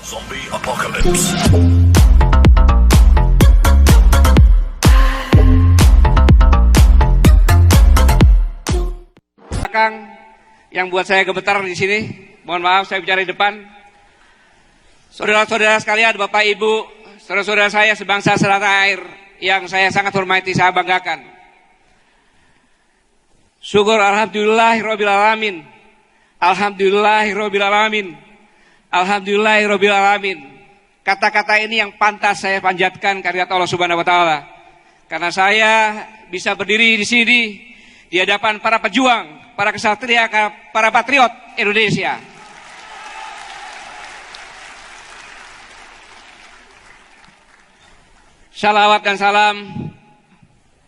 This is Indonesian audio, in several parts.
Zombie Apocalypse. Belakang yang buat saya gemetar di sini, mohon maaf saya bicara di depan. Saudara-saudara sekalian, Bapak Ibu, saudara-saudara saya sebangsa setanah air yang saya sangat hormati, saya banggakan. Syukur alhamdulillahirabbil alamin. Alhamdulillahirabbil alamin. Alhamdulillahirabbil alamin. Kata-kata ini yang pantas saya panjatkan karya Allah Subhanahu wa taala. Karena saya bisa berdiri di sini di hadapan para pejuang, para kesatria, para patriot Indonesia. Salawat dan salam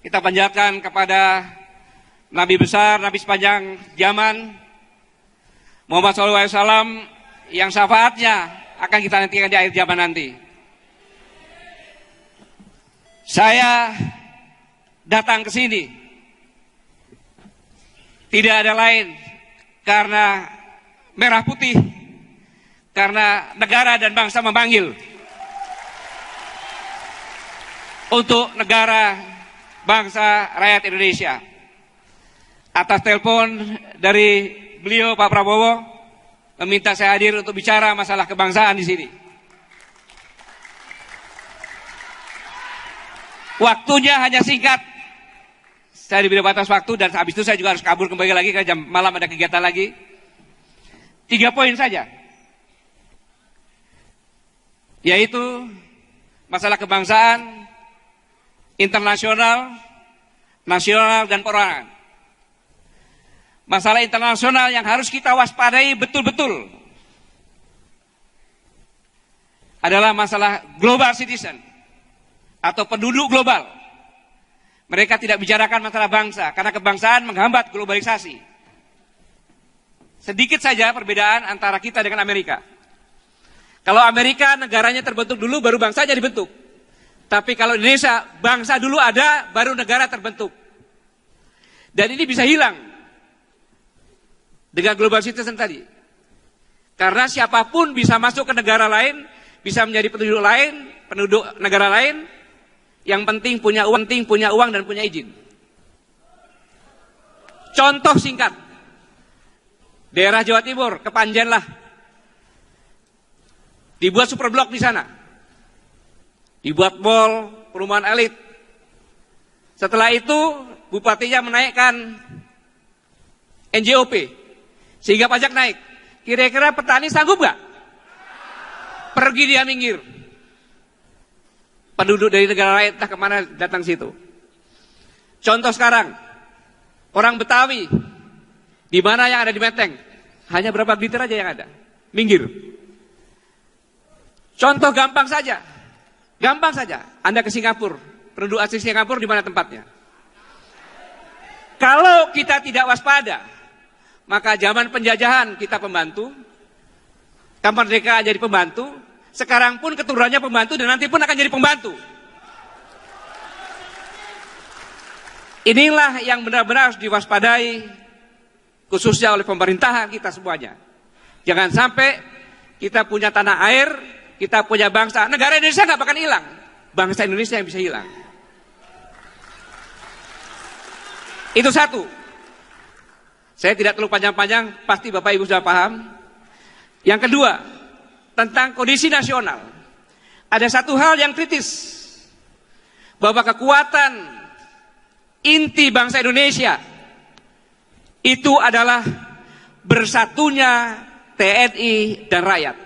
kita panjatkan kepada Nabi besar, Nabi sepanjang zaman, Muhammad SAW, yang syafaatnya akan kita nantikan di akhir zaman nanti. Saya datang ke sini tidak ada lain karena merah putih, karena negara dan bangsa memanggil untuk negara, bangsa, rakyat Indonesia. Atas telepon dari beliau Pak Prabowo meminta saya hadir untuk bicara masalah kebangsaan di sini. Waktunya hanya singkat. Saya diberi batas waktu dan habis itu saya juga harus kabur kembali lagi karena jam malam ada kegiatan lagi. 3 poin saja. Yaitu masalah kebangsaan, internasional, nasional, dan perorangan. Masalah internasional yang harus kita waspadai betul-betul adalah masalah global citizen atau penduduk global. Mereka tidak bicarakan masalah bangsa karena kebangsaan menghambat globalisasi. Sedikit saja perbedaan antara kita dengan Amerika. Kalau Amerika negaranya terbentuk dulu baru bangsanya dibentuk. Tapi kalau Indonesia bangsa dulu ada baru negara terbentuk. Dan ini bisa hilang dengan global citizen tadi. Karena siapapun bisa masuk ke negara lain, bisa menjadi penduduk lain, penduduk negara lain. Yang penting punya uang dan punya izin. Contoh singkat. Daerah Jawa Timur, Kepanjen lah. Dibuat super blok di sana. Dibuat mall, perumahan elit. Setelah itu, bupatinya menaikkan NJOP. Sehingga pajak naik. Kira-kira petani sanggup gak? Pergi dia minggir. Penduduk dari negara lain entah kemana datang situ. Contoh sekarang, orang Betawi, di mana yang ada di Menteng, hanya berapa liter aja yang ada, minggir. Contoh gampang saja, Anda ke Singapura, penduduk asli Singapura di mana tempatnya? Kalau kita tidak waspada, maka zaman penjajahan kita pembantu, kemerdekaan jadi pembantu. Sekarang pun keturunannya pembantu dan nanti pun akan jadi pembantu. Inilah yang benar-benar harus diwaspadai khususnya oleh pemerintahan kita semuanya. Jangan sampai kita punya tanah air, kita punya bangsa. Negara Indonesia nggak bakal hilang. Bangsa Indonesia yang bisa hilang. Itu satu. Saya tidak terlalu panjang-panjang, pasti Bapak Ibu sudah paham. Yang kedua, tentang kondisi nasional. Ada satu hal yang kritis, bahwa kekuatan inti bangsa Indonesia itu adalah bersatunya TNI dan rakyat.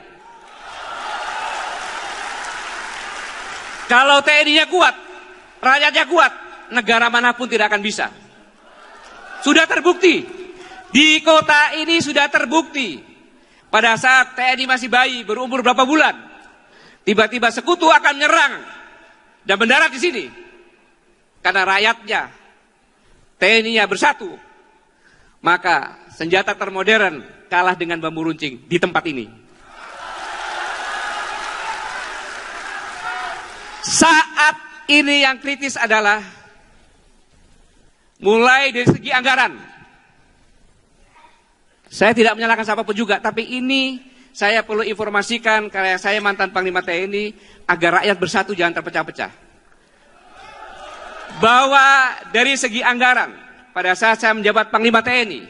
Kalau TNI-nya kuat, rakyatnya kuat, negara manapun tidak akan bisa. Sudah terbukti, di kota ini sudah terbukti. Pada saat TNI masih bayi, berumur berapa bulan, tiba-tiba sekutu akan menyerang dan mendarat di sini. Karena rakyatnya, TNI-nya bersatu, maka senjata termodern kalah dengan bambu runcing di tempat ini. Saat ini yang kritis adalah mulai dari segi anggaran. Saya tidak menyalahkan siapapun juga, tapi ini saya perlu informasikan karena saya mantan Panglima TNI agar rakyat bersatu jangan terpecah-pecah. Bahwa dari segi anggaran pada saat saya menjabat Panglima TNI,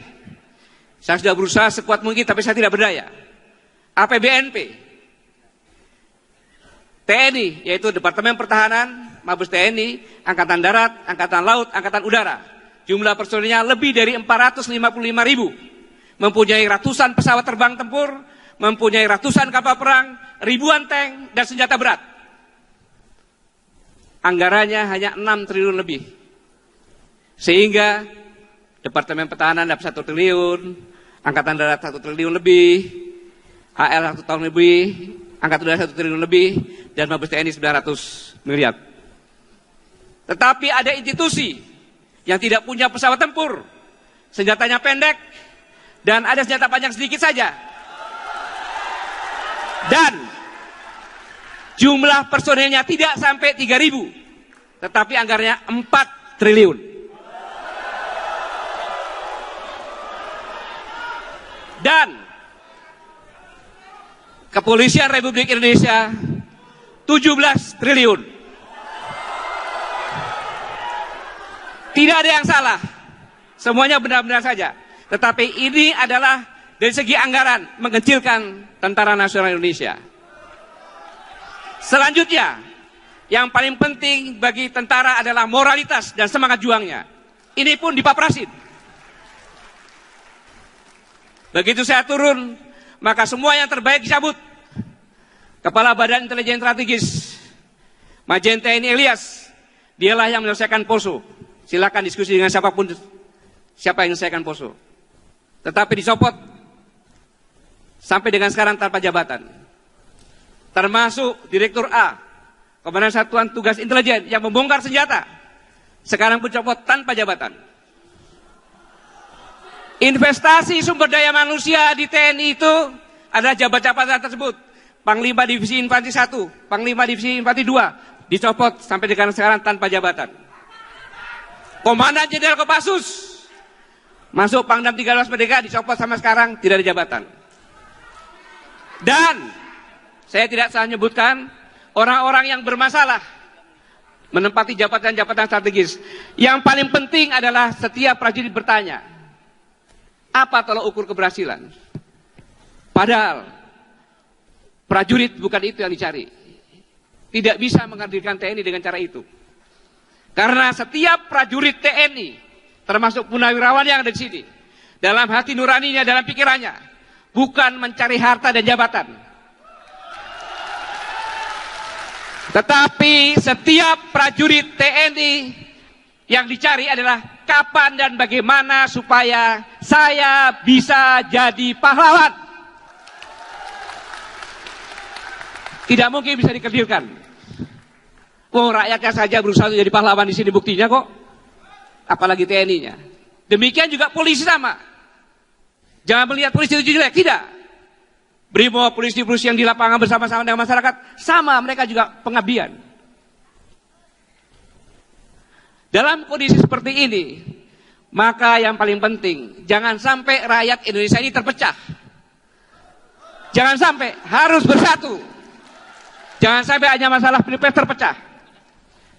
saya sudah berusaha sekuat mungkin tapi saya tidak berdaya. APBNP TNI, yaitu Departemen Pertahanan, Mabes TNI, Angkatan Darat, Angkatan Laut, Angkatan Udara. Jumlah personilnya lebih dari 455.000. Mempunyai ratusan pesawat terbang tempur, mempunyai ratusan kapal perang, ribuan tank, dan senjata berat. Anggarannya hanya 6 triliun lebih. Sehingga Departemen Pertahanan dapat 1 triliun, Angkatan Darat 1 triliun lebih, HL 1 tahun lebih, Angkatan Udara 1 triliun lebih, dan Mabes TNI 900 miliar. Tetapi ada institusi yang tidak punya pesawat tempur, senjatanya pendek, dan ada senjata panjang sedikit saja. Dan jumlah personelnya tidak sampai 3.000, tetapi anggarannya 4 triliun. Dan Kepolisian Republik Indonesia 17 triliun. Tidak ada yang salah. Semuanya benar-benar saja. Tetapi ini adalah dari segi anggaran mengecilkan Tentara Nasional Indonesia. Selanjutnya, yang paling penting bagi tentara adalah moralitas dan semangat juangnya. Ini pun dipaprasin. Begitu saya turun, maka semua yang terbaik dicabut. Kepala Badan Intelijen Strategis, Majen TNI Ilyas, dialah yang menyelesaikan Poso. Silakan diskusi dengan siapapun, siapa yang menyelesaikan Poso. Tetapi dicopot sampai dengan sekarang tanpa jabatan. Termasuk Direktur A, Komandan Satuan Tugas Intelijen yang membongkar senjata, sekarang pun copot tanpa jabatan. Investasi sumber daya manusia di TNI itu adalah jabatan-jabatan tersebut. Panglima Divisi Infanteri 1, Panglima Divisi Infanteri 2, dicopot sampai dengan sekarang tanpa jabatan. Komandan Jenderal Kopassus, masuk Pangdam 13 Merdeka, dicopot sampai sekarang tidak ada jabatan. Dan saya tidak salah menyebutkan orang-orang yang bermasalah menempati jabatan-jabatan strategis. Yang paling penting adalah setiap prajurit bertanya, apa tolak ukur keberhasilan? Padahal prajurit bukan itu yang dicari. Tidak bisa menghadirkan TNI dengan cara itu. Karena setiap prajurit TNI, termasuk punawirawan yang ada di sini, dalam hati nuraninya, dalam pikirannya, bukan mencari harta dan jabatan. Tetapi setiap prajurit TNI yang dicari adalah kapan dan bagaimana supaya saya bisa jadi pahlawan. Tidak mungkin bisa dikerdilkan. Oh, rakyatnya saja berusaha untuk jadi pahlawan di sini, buktinya kok. Apalagi TNI-nya. Demikian juga polisi sama. Jangan melihat polisi itu jelek, tidak. Brimob, polisi-polisi yang di lapangan bersama-sama dengan masyarakat, sama, mereka juga pengabdian. Dalam kondisi seperti ini, maka yang paling penting, jangan sampai rakyat Indonesia ini terpecah. Jangan sampai, harus bersatu. Jangan sampai hanya masalah pilpres terpecah.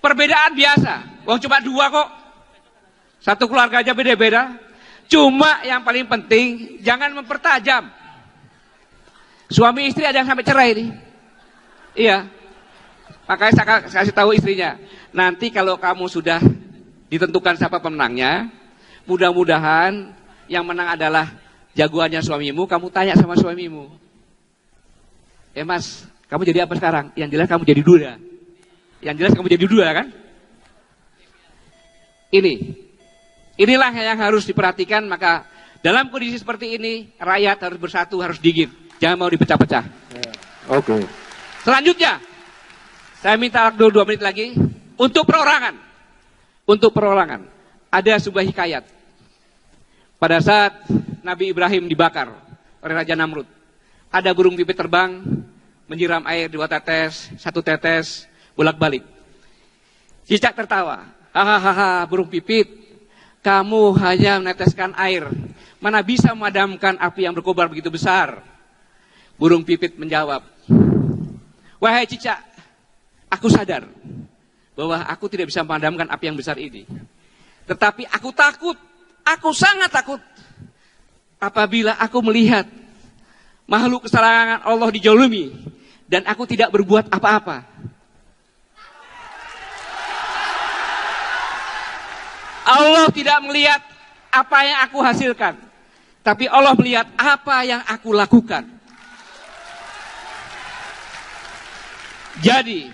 Perbedaan biasa, wong cuma 2 kok. Satu keluarga aja beda-beda. Cuma yang paling penting, jangan mempertajam. Suami istri ada yang sampai cerai nih. Iya. Makanya saya kasih tahu istrinya, nanti kalau kamu sudah ditentukan siapa pemenangnya, mudah-mudahan yang menang adalah jagoannya suamimu, kamu tanya sama suamimu. Mas, kamu jadi apa sekarang? Yang jelas kamu jadi duda. Yang jelas kamu jadi duda kan? Inilah yang harus diperhatikan. Maka dalam kondisi seperti ini, rakyat harus bersatu, harus dingin. Jangan mau dipecah-pecah. Oke. Selanjutnya, saya minta waktu 2 menit lagi. Untuk perorangan. Untuk perorangan. Ada sebuah hikayat. Pada saat Nabi Ibrahim dibakar oleh Raja Namrud. Ada burung pipit terbang, menyiram air 2 tetes, 1 tetes, bolak-balik. Cicak tertawa. Hahaha, burung pipit, kamu hanya meneteskan air. Mana bisa memadamkan api yang berkobar begitu besar. Burung pipit menjawab, wahai cicak, aku sadar bahwa aku tidak bisa memadamkan api yang besar ini. Tetapi aku takut, aku sangat takut apabila aku melihat makhluk kesayangan Allah dijolimi dan aku tidak berbuat apa-apa. Allah tidak melihat apa yang aku hasilkan, tapi Allah melihat apa yang aku lakukan. Jadi,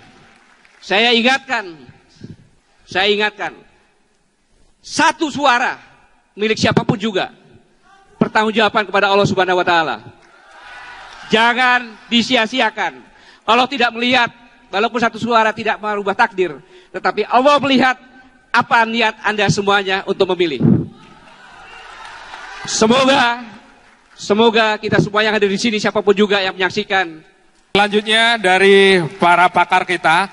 saya ingatkan, satu suara milik siapapun juga, pertanggungjawaban kepada Allah Subhanahu wa taala. Jangan disia-siakan. Allah tidak melihat, walaupun satu suara tidak merubah takdir, tetapi Allah melihat apa niat Anda semuanya untuk memilih. Semoga kita semua yang ada di sini, siapapun juga yang menyaksikan. Selanjutnya dari para pakar kita,